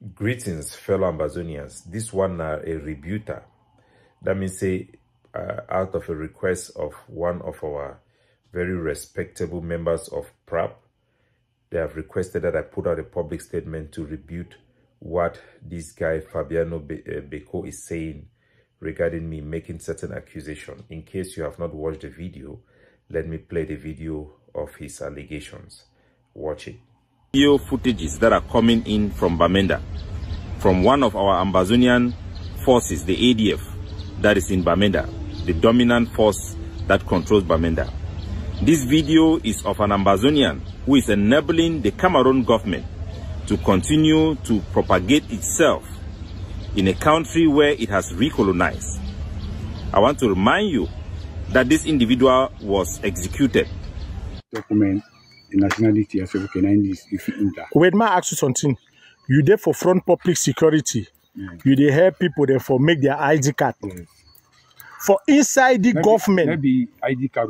Greetings, fellow Ambazonians. This one a rebuttal. That means out of a request of one of our very respectable members of PRAP, they have requested that I put out a public statement to rebut what this guy Fabiano Beko is saying regarding me making certain accusation. In case you have not watched the video, let me play the video of his allegations. Watch it. Video footages that are coming in from Bamenda, from one of our Ambazonian forces, the ADF, that is in Bamenda, the dominant force that controls Bamenda. This video is of an Ambazonian who is enabling the Cameroon government to continue to propagate itself in a country where it has recolonized. I want to remind you that this individual was executed. Document the nationality as well. Wait, may I ask you something? You there for front public security? Yes. You there help people then for make their ID card? Yes. For inside the government? Maybe ID card.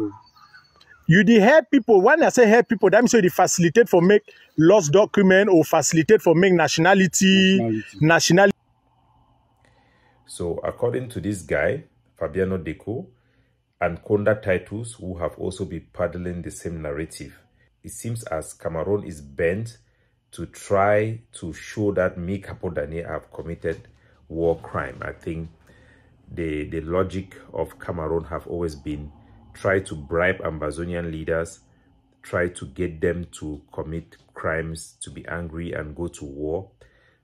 You dey help people. When I say help people, that means you dey facilitate for make lost document or facilitate for make nationality. So according to this guy, Fabiano Beko, and Konda titles who have also been peddling the same narrative, it seems as Cameroon is bent to try to show that me, Capo Daniel, have committed war crime. I think the logic of Cameroon have always been try to bribe Ambazonian leaders, try to get them to commit crimes, to be angry and go to war,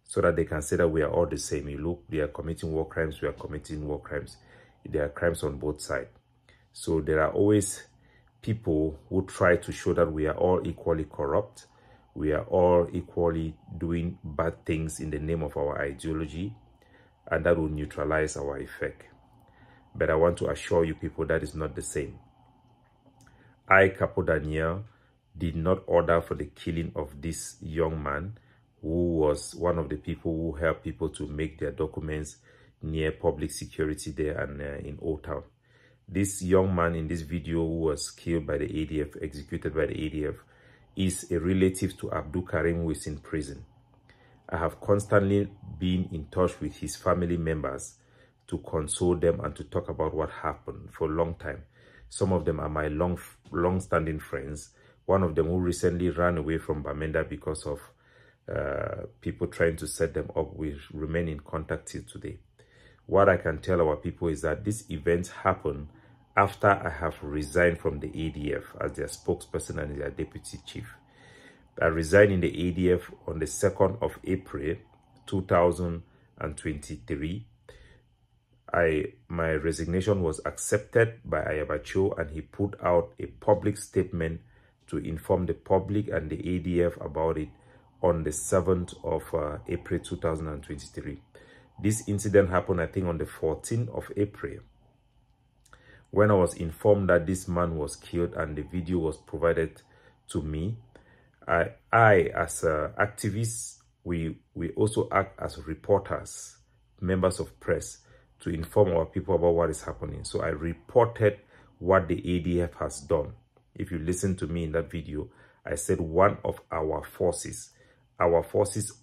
so that they can say that we are all the same. You look, they are committing war crimes, we are committing war crimes. There are crimes on both sides. So there are always people who try to show that we are all equally corrupt, we are all equally doing bad things in the name of our ideology, and that will neutralize our effect. But I want to assure you people that is not the same. I, Capo Daniel, did not order for the killing of this young man who was one of the people who helped people to make their documents near public security there and in Old Town. This young man in this video who was killed by the ADF, executed by the ADF, is a relative to Abdul Karim who is in prison. I have constantly been in touch with his family members to console them and to talk about what happened for a long time. Some of them are my long-standing friends. One of them who recently ran away from Bamenda because of people trying to set them up, we remain in contact till today. What I can tell our people is that this event happened after I have resigned from the ADF as their spokesperson and their deputy chief. I resigned in the ADF on the 2nd of April 2023. My resignation was accepted by Ayabacho, and he put out a public statement to inform the public and the ADF about it on the 7th of April 2023. This incident happened, I think, on the 14th of April, when I was informed that this man was killed and the video was provided to me. I as activists, we also act as reporters, members of press, to inform our people about what is happening. So I reported what the ADF has done. If you listen to me in that video, I said one of our forces,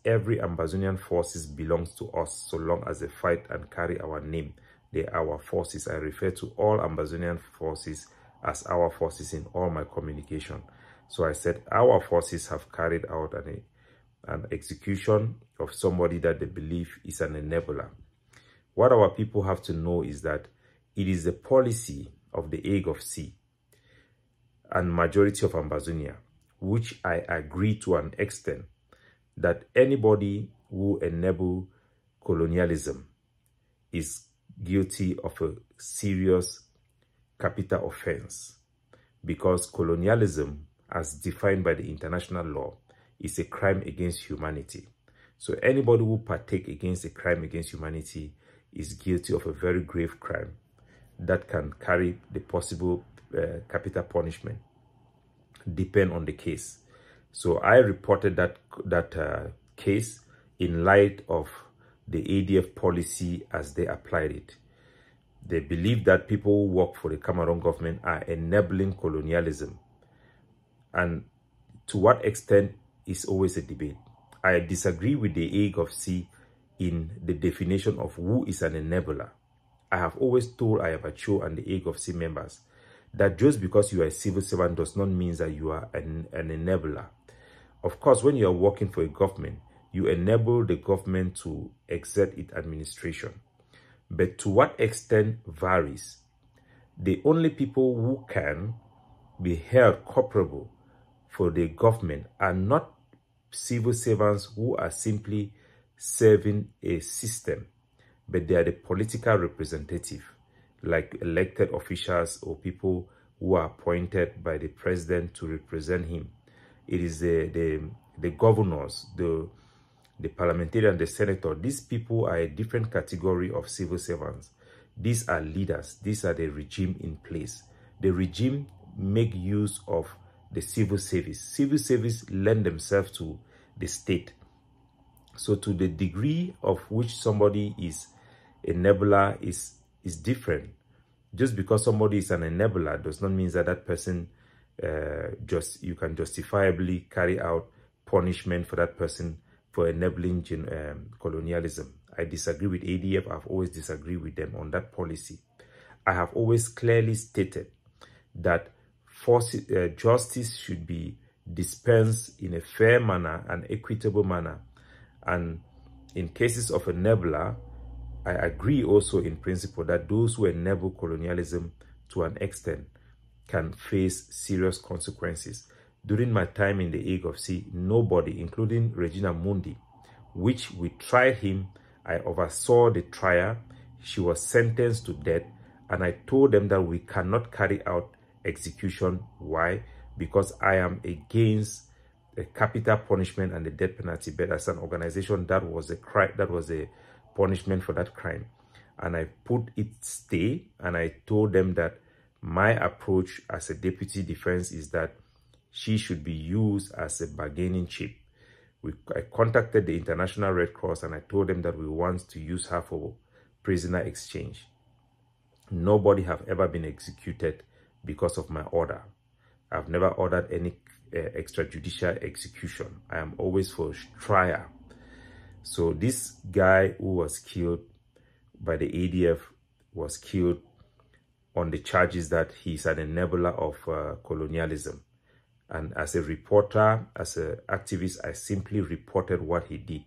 every Ambazonian forces belongs to us so long as they fight and carry our name. They are our forces. I refer to all Ambazonian forces as our forces in all my communication. So I said our forces have carried out an execution of somebody that they believe is an enabler. What our people have to know is that it is the policy of the Egg of Sea and majority of Ambazonia, which I agree to an extent, that anybody who enable colonialism is guilty of a serious capital offense, because colonialism, as defined by the international law, is a crime against humanity. So anybody who partake against a crime against humanity is guilty of a very grave crime that can carry the possible capital punishment, depend on the case. So I reported that case in light of the ADF policy as they applied it. They believe that people who work for the Cameroon government are enabling colonialism. And to what extent is always a debate. I disagree with the AGOFC in the definition of who is an enabler. I have always told Ayabacho and the AGOFC members that just because you are a civil servant does not mean that you are an enabler. Of course, when you are working for a government, you enable the government to exert its administration. But to what extent varies. The only people who can be held culpable for the government are not civil servants who are simply serving a system, but they are the political representative, like elected officials or people who are appointed by the president to represent him. It is the governors, the parliamentarian, the senator. These people are a different category of civil servants. These are leaders. These are the regime in place. The regime make use of the civil service. Civil service lend themselves to the state. So to the degree of which somebody is enabler is different. Just because somebody is an enabler does not mean that that person you can justifiably carry out punishment for that person for enabling colonialism. I disagree with ADF. I've always disagreed with them on that policy. I have always clearly stated that justice should be dispensed in a fair manner and equitable manner. And in cases of enabler, I agree also in principle that those who enable colonialism to an extent can face serious consequences. During my time in the AGOFC, nobody, including Regina Mundi, which we tried him, I oversaw the trial. She was sentenced to death, and I told them that we cannot carry out execution. Why? Because I am against the capital punishment and the death penalty. But as an organization, that was a crime, that was a punishment for that crime. And I put it stay, and I told them that my approach as a deputy defense is that she should be used as a bargaining chip. I contacted the International Red Cross and I told them that we want to use her for prisoner exchange. Nobody have ever been executed because of my order. I've never ordered any extrajudicial execution. I am always for trial. So this guy who was killed by the ADF was killed on the charges that he's an enabler of colonialism. And as a reporter, as an activist, I simply reported what he did.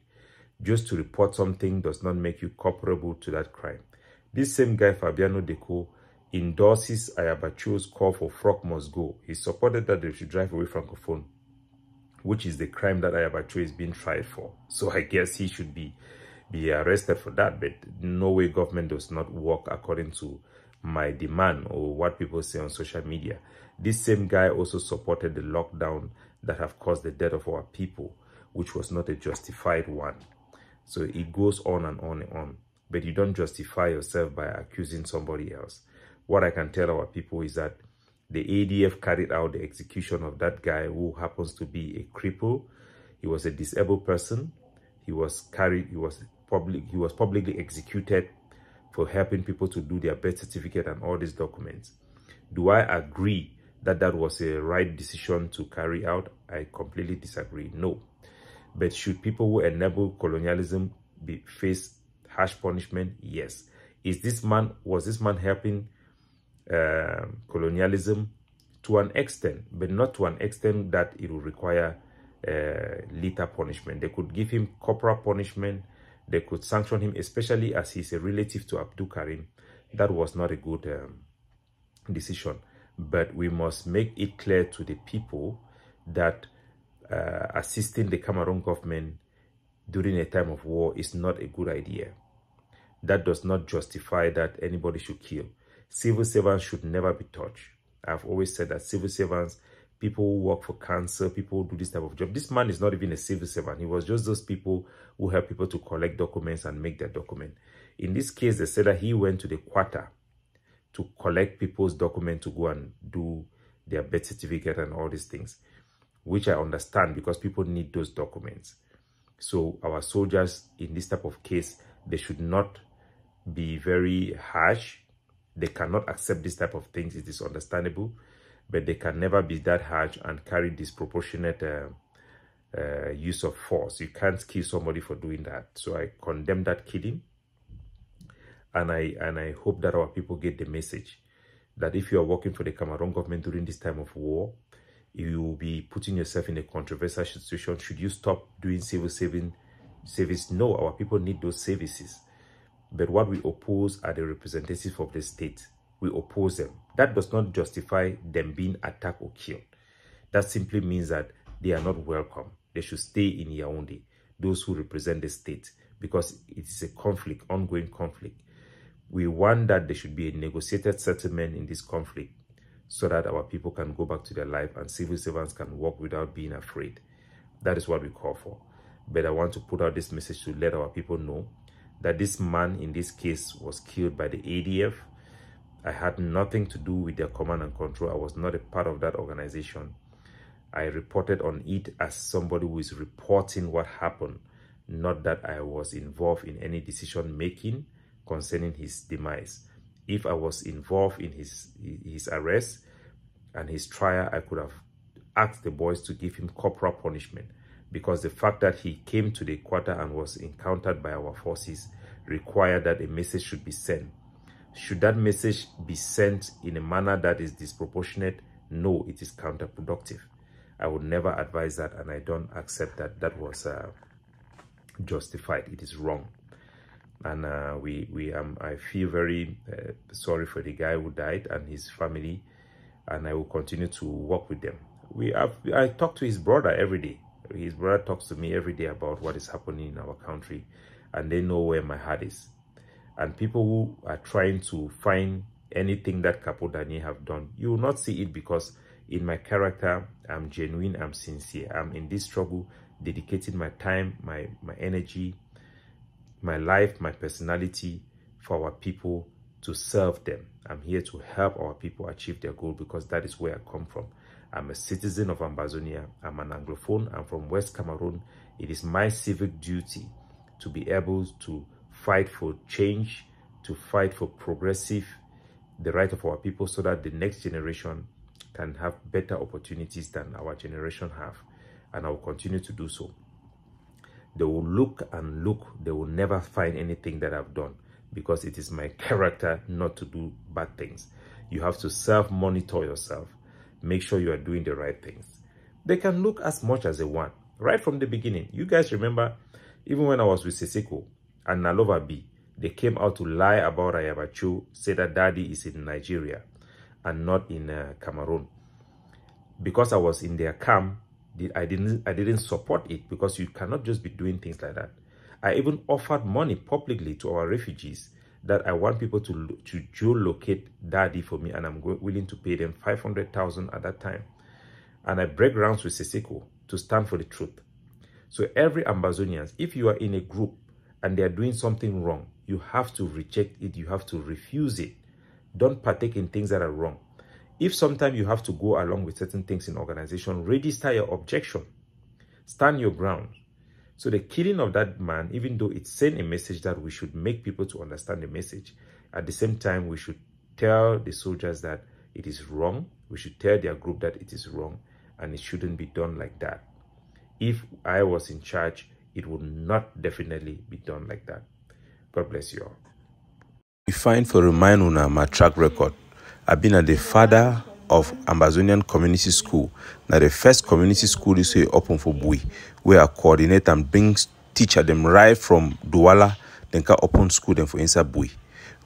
Just to report something does not make you culpable to that crime. This same guy, Fabiano Deco, endorses Ayabacho's call for Frog Must Go. He supported that they should drive away Francophone, which is the crime that Ayabacho is being tried for. So I guess he should be arrested for that. But no way government does not work according to my demand or what people say on social media. This same guy also supported the lockdown that have caused the death of our people, which was not a justified one. So it goes on and on and on. But you don't justify yourself by accusing somebody else. What I can tell our people is that the ADF carried out the execution of that guy who happens to be a cripple. He was a disabled person. He was publicly executed for helping people to do their birth certificate and all these documents. Do I agree that that was a right decision to carry out? I completely disagree. No. But should people who enable colonialism face harsh punishment? Yes. Was this man helping colonialism? To an extent, but not to an extent that it will require lethal punishment. They could give him corporal punishment. They could sanction him, especially as he's a relative to Abdul Karim. That was not a good decision. But we must make it clear to the people that assisting the Cameroon government during a time of war is not a good idea. That does not justify that anybody should kill. Civil servants should never be touched. I've always said that civil servants, people who work for cancer, people who do this type of job. This man is not even a civil servant. He was just those people who help people to collect documents and make their document. In this case, they said that he went to the quarter to collect people's document to go and do their birth certificate and all these things, which I understand because people need those documents. So our soldiers in this type of case, they should not be very harsh. They cannot accept this type of things. It is understandable, but they can never be that harsh and carry disproportionate use of force. You can't kill somebody for doing that. So I condemn that killing. And I hope that our people get the message that if you are working for the Cameroon government during this time of war, you will be putting yourself in a controversial situation. Should you stop doing civil service? No, our people need those services. But what we oppose are the representatives of the state. We oppose them. That does not justify them being attacked or killed. That simply means that they are not welcome. They should stay in Yaoundé, those who represent the state, because it is a conflict, ongoing conflict. We want that there should be a negotiated settlement in this conflict so that our people can go back to their life and civil servants can work without being afraid. That is what we call for. But I want to put out this message to let our people know that this man in this case was killed by the ADF. I had nothing to do with their command and control. I was not a part of that organization. I reported on it as somebody who is reporting what happened, not that I was involved in any decision making concerning his demise. If I was involved in his arrest and his trial, I could have asked the boys to give him corporal punishment, because the fact that he came to the quarter and was encountered by our forces required that a message should be sent. Should that message be sent in a manner that is disproportionate? No, it is counterproductive. I would never advise that, and I don't accept that that was justified. It is wrong. And I feel very sorry for the guy who died and his family, and I will continue to work with them. I talk to his brother every day. His brother talks to me every day about what is happening in our country, and they know where my heart is. And people who are trying to find anything that Capo Daniel have done, you will not see it, because in my character, I'm genuine, I'm sincere. I'm in this struggle, dedicating my time, my energy, my life, my personality for our people, to serve them. I'm here to help our people achieve their goal, because that is where I come from. I'm a citizen of Ambazonia. I'm an Anglophone. I'm from West Cameroon. It is my civic duty to be able to fight for change, to fight for the right of our people, so that the next generation can have better opportunities than our generation have. And I will continue to do so. They will look and look. They will never find anything that I've done, because it is my character not to do bad things. You have to self-monitor yourself. Make sure you are doing the right things. They can look as much as they want. Right from the beginning. You guys remember, even when I was with Seseko and Nalova B, they came out to lie about Ayabacho, say that Daddy is in Nigeria and not in Cameroon. Because I was in their camp, I didn't support it, because you cannot just be doing things like that. I even offered money publicly to our refugees that I want people to geolocate Daddy for me, and I'm willing to pay them 500,000 at that time. And I break grounds with Seseko to stand for the truth. So every Ambazonian, if you are in a group and they are doing something wrong, you have to reject it, you have to refuse it. Don't partake in things that are wrong. If sometimes you have to go along with certain things in organization, register your objection. Stand your ground. So the killing of that man, even though it sent a message that we should make people to understand the message, at the same time, we should tell the soldiers that it is wrong. We should tell their group that it is wrong, and it shouldn't be done like that. If I was in charge, it would not definitely be done like that. God bless you all. We find for remind una my track record. I've been at the father of Ambazonian Community School. Now the first community school is open for Bui, where I coordinate and bring teacher them right from Douala, then can open school them for inside Bui.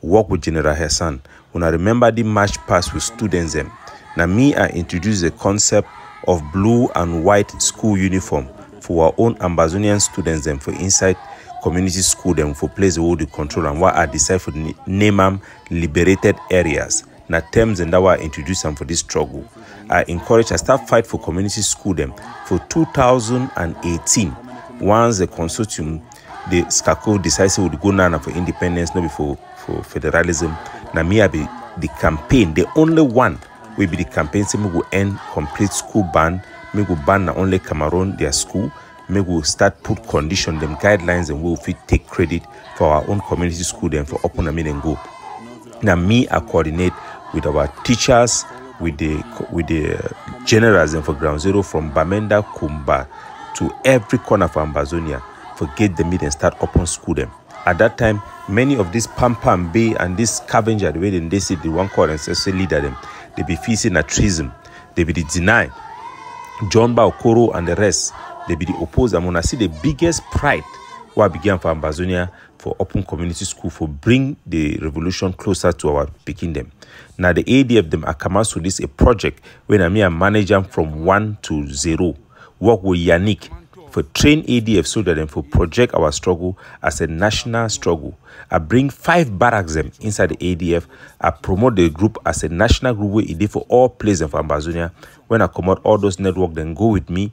Work with General Hassan. When I remember the march past with students them. Now me, I introduced the concept of blue and white school uniform for our own Ambazonian students them for inside community school them for place the world control, and what I decide for name them liberated areas. Now terms and that were introduced them for this struggle. I encourage I start fight for community school them for 2018. Once the consortium, the SCACO decides would go now for independence, not before for federalism. Now me I be the campaign, the only one will be the campaign. So me go end complete school ban. Me go ban not only Cameroon their school. Me go start put condition them guidelines, and we will fit take credit for our own community school them for open and go. Now me I coordinate with our teachers, with the generals and for ground zero from Bamenda, Kumba to every corner for Ambazonia, forget the meet and start open school them. At that time, many of these Pam Bay and this scavenger, the way they see the one called ancestral leader them, they be facing a treason, they be deny. John Baokoro and the rest, they be the opposed. I'm gonna see the biggest pride what began for Ambazonia for open community school for bring the revolution closer to our picking them. Now the ADF them are coming to this a project when I'm here manage them from 1 to 0. Work with Yannick for train ADF so that them for project our struggle as a national struggle. I bring 5 barracks them inside the ADF. I promote the group as a national group where it is for all places of Ambazonia. When I come out all those network, then go with me.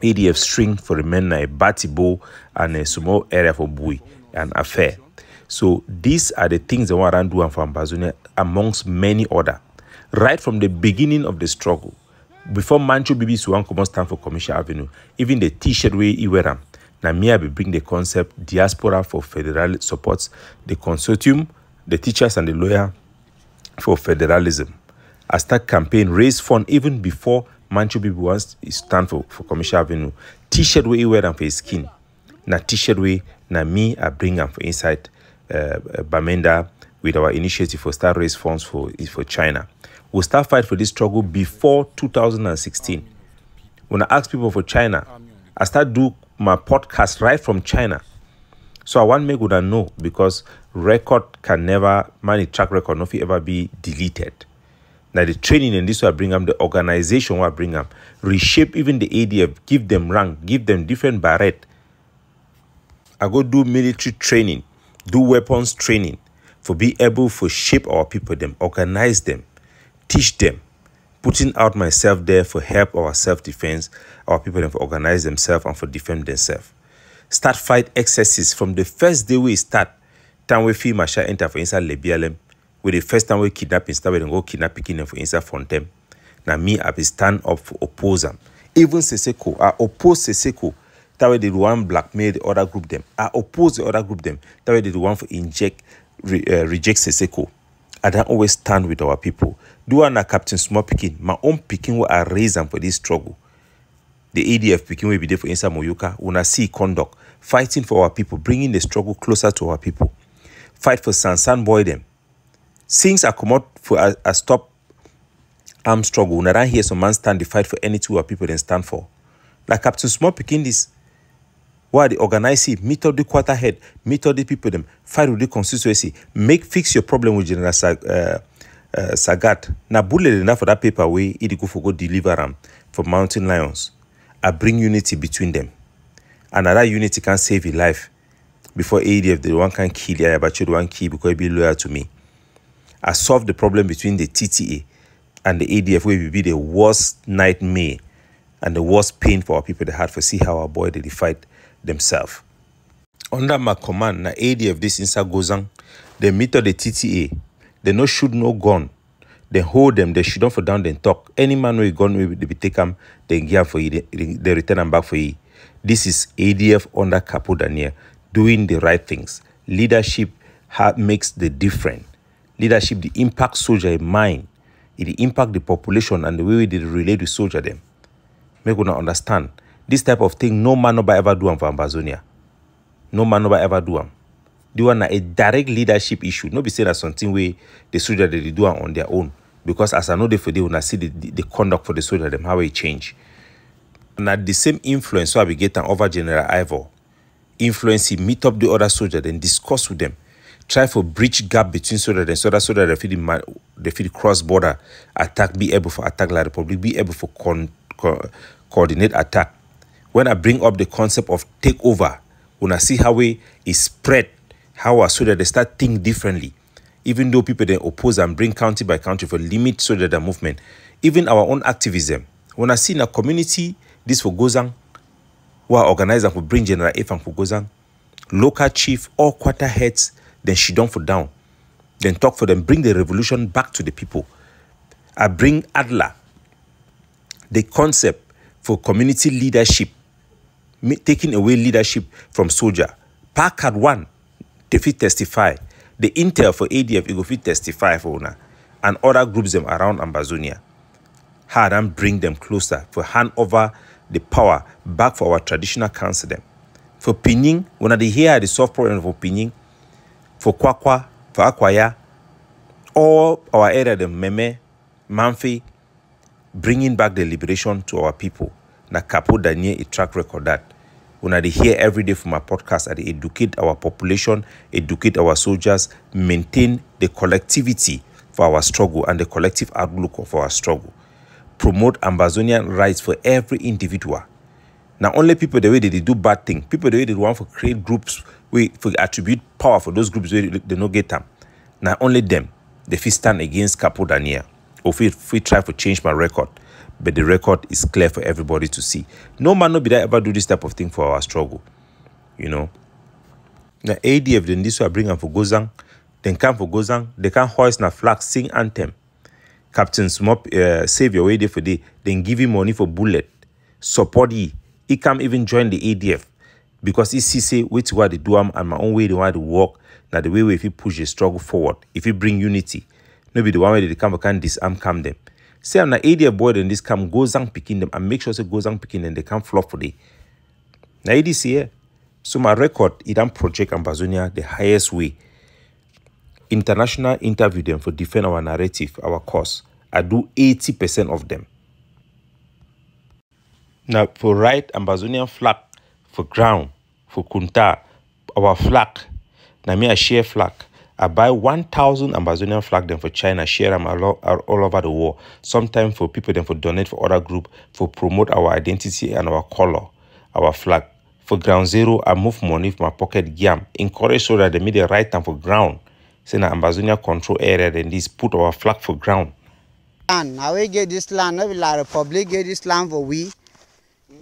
ADF string for the men a Batibo and a small area for Bui and affair. So these are the things that we want to do for Ambazonia amongst many other. Right from the beginning of the struggle, before Mancho Bibi Suwan come stand for Commercial Avenue, even the T-shirt way he wear them. Now me I bring the concept diaspora for federal supports the consortium, the teachers and the lawyer for federalism. I start campaign raise fund even before Mancho Bibi wants to stand for Commercial Avenue. T-shirt way he wear them for his skin. Na T-shirt way na me I bring them for inside Bamenda with our initiative for start raise funds for China. We'll start fight for this struggle before 2016. When I ask people for China, I start do my podcast right from China. So I want me good and know because record can never, track record not ever be deleted. Now the training and this will bring them, the organization will bring them, reshape even the ADF, give them rank, give them different barret. I go do military training, do weapons training, for be able to shape our people, them, organize them, teach them, putting out myself there for help our self-defense, our people them for organize themselves and for defend themselves. Start fight excesses from the first day we start. Time we feel Masha enter for inside Lebialem. With the first time we kidnap instead we go kidnap picking them for inside Fontem. Now me I be stand up for oppose them. Even Seseko, I oppose Seseko. That way they do one blackmail the other group them. I oppose the other group them. That way they do one for reject Seseko. I don't always stand with our people. Do I not Captain Small picking? My own picking will I raise them for this struggle. The ADF picking will be there for inside Moyoka. When I see conduct, fighting for our people, bringing the struggle closer to our people. Fight for Sansan boy them. Since I come out for a stop armed struggle, when I don't hear some man stand the fight for any two our people then stand for. Like Captain Small picking this. Why they organize it, meet up the quarter head, meet all the people them, fight with the constituency, fix your problem with General Sagat. Now bullet enough for that paper way, it go for go deliver them for Mountain Lions. I bring unity between them. And that unity can save your life. Before ADF, the one can kill you, but you the one kill because you be loyal to me. I solve the problem between the TTA and the ADF, where will be the worst nightmare and the worst pain for our people that had for see how our boy they fight themselves. Under my command, na ADF this inside Gozang, they meet the TTA, they no shoot no gun, they hold them, they shoot them for down, then talk. Any man with gun will be take them, they give for you, they return them back for you. This is ADF under Capo Daniel doing the right things. Leadership makes the difference. Leadership, the impact soldier in mind, it impact the population and the way they relate with soldier them. Make you not understand. This type of thing, no man nobody ever do them for Ambazonia. No man nobody ever do them. They want a direct leadership issue. No be saying that something where the soldier they do them on their own. Because as I know they for they when I see the conduct for the soldier them, how it change. And at the same influence, so I be getting over General Ivor. Influence him, meet up the other soldier, then discuss with them. Try for bridge gap between soldiers and so that they feel cross-border attack, be able for attack like Republic, be able for coordinate attack. When I bring up the concept of takeover, when I see how it is spread, how our soldiers they start think differently. Even though people they oppose and bring county by county for limit soldier movement, even our own activism. When I see in a community, this for Gozang, who are organizers for bring General Efang for Gozang, local chief, all quarter heads, then she down for down. Then talk for them, bring the revolution back to the people. I bring Adler, the concept for community leadership, taking away leadership from soldier. Packard 1, they fit testify. The intel for ADF, it go fit testify for una. And other groups them around Ambazonia. How them bring them closer for hand over the power back for our traditional council them. For Pining, when they hear the soft problem for Pining, for Kwakwa, for Akwaya, all our area, the Meme, Manfi, bringing back the liberation to our people. Na Capo Daniel a track record that. When they hear every day from our podcast, they educate our population, educate our soldiers, maintain the collectivity for our struggle and the collective outlook of our struggle. Promote Ambazonian rights for every individual. Now, only people the way they do bad things, people the way they want to create groups, we for attribute power for those groups where they no get them. Now, only them, they fit stand against Capo Daniel. Or if we try to change my record, but the record is clear for everybody to see. No man no be that ever do this type of thing for our struggle. You know. Now, ADF, then this will bring them for Gozang, then come for Gozang, they can hoist na flag, sing anthem. Captain Smop, save your way there for day, then give him money for bullet. Support ye. He can't even join the ADF. Because he see say, which what they do and my own way they want to work. Now the way if he push the struggle forward, if he bring unity, maybe the one way they come can disarm calm them. Say I'm an ADF boy then this come Gozang picking them and make sure say Gozang picking them, they can't flop for the. Now it is here. So my record, it don't project Ambazonia the highest way. International interview them for defend our narrative, our cause. I do 80% of them. Now for write Ambazonian flag for ground, for Kunta, our flag. Now me I share flag. I buy 1,000 Ambazonian flag them for China, share them all over the world. Sometimes for people them for donate for other group, for promote our identity and our color, our flag. For ground zero, I move money from my pocket yam. Encourage so that they made the right time for ground. Say na Ambazonia control area, then this put our flag for ground. And now we get this land, no, la Republic get this land for we.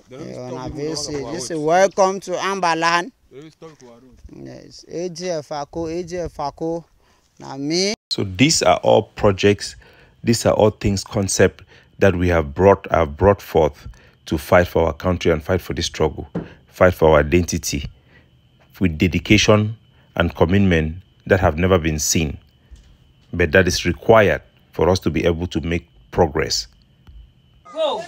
This is welcome to Ambaland. Yes, AJF. Now me. So these are all projects, these are all things, concept that we have brought forth to fight for our country and fight for this struggle, fight for our identity, with dedication and commitment that have never been seen, but that is required for us to be able to make progress. Go.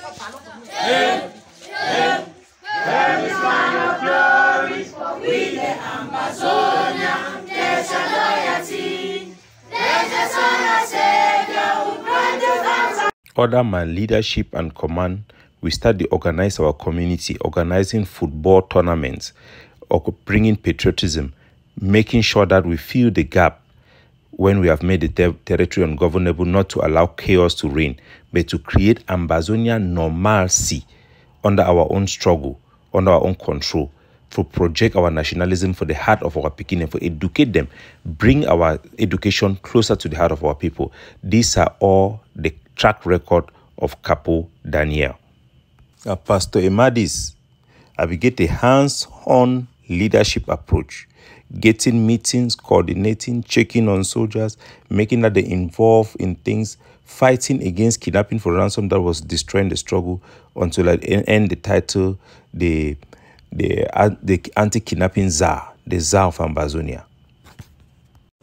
Under my leadership and command, we start to organize our community, organizing football tournaments, or bringing patriotism, making sure that we fill the gap when we have made the territory ungovernable, not to allow chaos to reign, but to create Ambazonia normalcy under our own struggle, under our own control, to project our nationalism for the heart of our people and for educate them, bring our education closer to the heart of our people. These are all the track record of Capo Daniel. Pastor Emadis, I will get a hands-on leadership approach, getting meetings, coordinating, checking on soldiers, making that they involve in things, fighting against kidnapping for ransom that was destroying the struggle until I end the title, the anti-kidnapping czar, the czar of Ambazonia.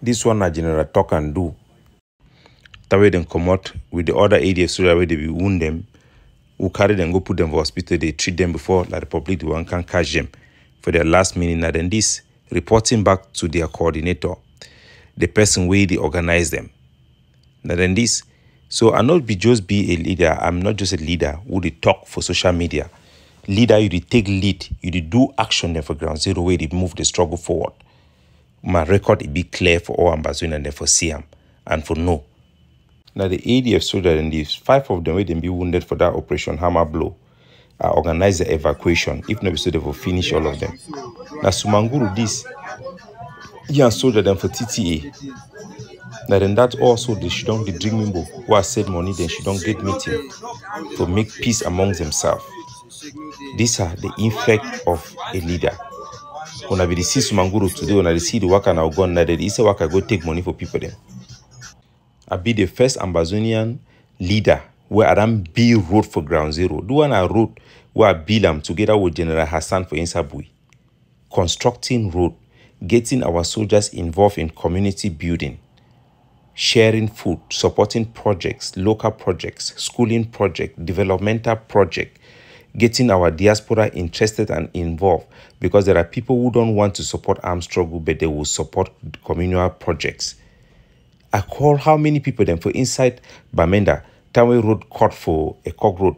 This one I general talk and do. That way they come out with the other ADF so that way they will wound them, who carry them, go put them for hospital, they treat them before the Republic, the one can catch them for their last minute. And then this, reporting back to their coordinator, the person where they organize them. And then this, so I not be just be a leader, I'm not just a leader who they talk for social media. Leader, you take lead, you do action there for ground zero where they move the struggle forward. My record it be clear for all Ambazonians and for Siam and for no. Now the ADF soldiers and these 5 of them where they be wounded for that operation Hammer Blow organize the evacuation. If not, so they will finish all of them. Now Sumanguru this, yeah, soldier them for TTA. Now then that also they should don't drink mimbo who has said money, then should don't get meeting to make peace among themselves. These are the effect of a leader. When I be see Sumanguru today, when I see the worker now gone, now they say worker go take money for people then. I be the first Ambazonian leader where Adam B wrote for ground zero. The one I wrote where I build them together with General Hassan for Insabui. Constructing road, getting our soldiers involved in community building, sharing food, supporting projects, local projects, schooling project, developmental project, getting our diaspora interested and involved, because there are people who don't want to support armed struggle, but they will support communal projects. I call how many people then for inside Bamenda, Tanwe Road Court for a Cock Road,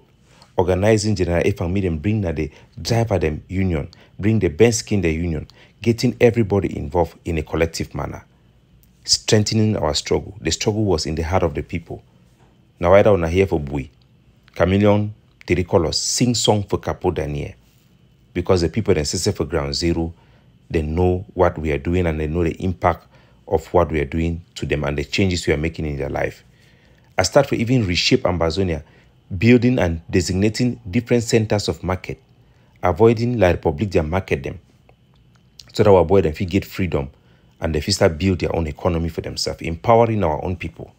organizing General Efang, me them bring the driver them union, bring the Ben Skin the union, getting everybody involved in a collective manner, strengthening our struggle. The struggle was in the heart of the people. Now I don't here for Bui, Chameleon, Tricolors, sing song for Capo Daniel, because the people that sit for Ground Zero, they know what we are doing and they know the impact of what we are doing to them and the changes we are making in their life. I start for even reshape Ambazonia, building and designating different centers of market, avoiding La Republic to market them, so that our boy then get freedom and they start build their own economy for themselves, empowering our own people.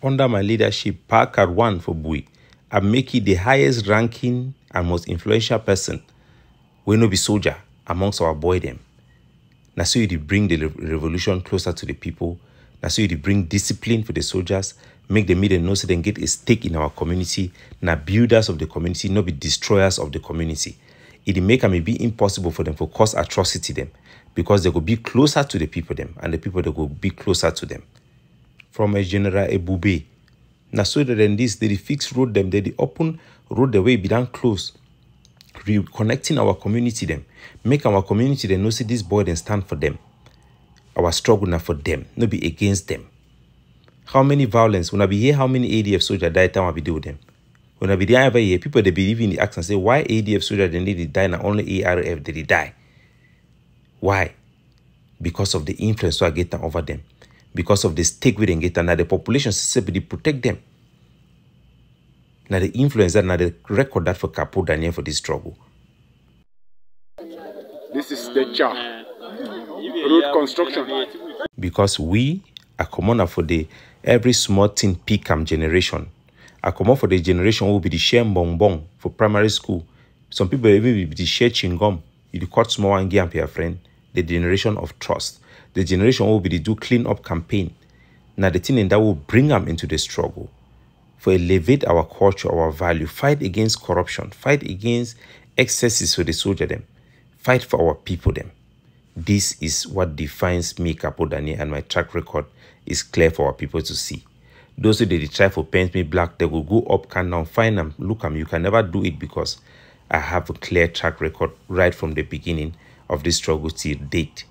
Under my leadership, Parker won for Bui. I make it the highest ranking and most influential person. We no be soldier amongst our boy them. Now so you bring the revolution closer to the people. Now so you bring discipline for the soldiers. Make the media know so they get a stake in our community. Now builders of the community, not be destroyers of the community. It make it may be impossible for them to cause atrocity them, because they will be closer to the people them, and the people that will be closer to them. From a General Ebube. Now so that then this, they fix road them, they open road the way be done close. Reconnecting our community them. Make our community them know see this boy then stand for them. Our struggle now for them, not be against them. How many violence, when I be here, how many ADF soldiers die time I be do with them? When I be there ever here, people they believe in the act and say, why ADF soldiers they need to die now only ARF did they die? Why? Because of the influence I get over them. Because of the stake we didn't get, and now the population system they protect them. Now the influence that now the record that for Capo Daniel for this struggle. This is the job. Road construction. Because we are common for the every small thing PCAM generation. I come out for the generation who will be the share bonbon for primary school. Some people even will be the share chingum. You cut small and give your friend. The generation of trust. The generation will be the do clean up campaign. Now the thing that will bring them into the struggle. For elevate our culture, our value, fight against corruption, fight against excesses for the soldier them, fight for our people them. This is what defines me, Capo Daniel, and my track record is clear for our people to see. Those who they try for paint me black, they will go up, can now find them, look them. You can never do it because I have a clear track record right from the beginning of this struggle till date.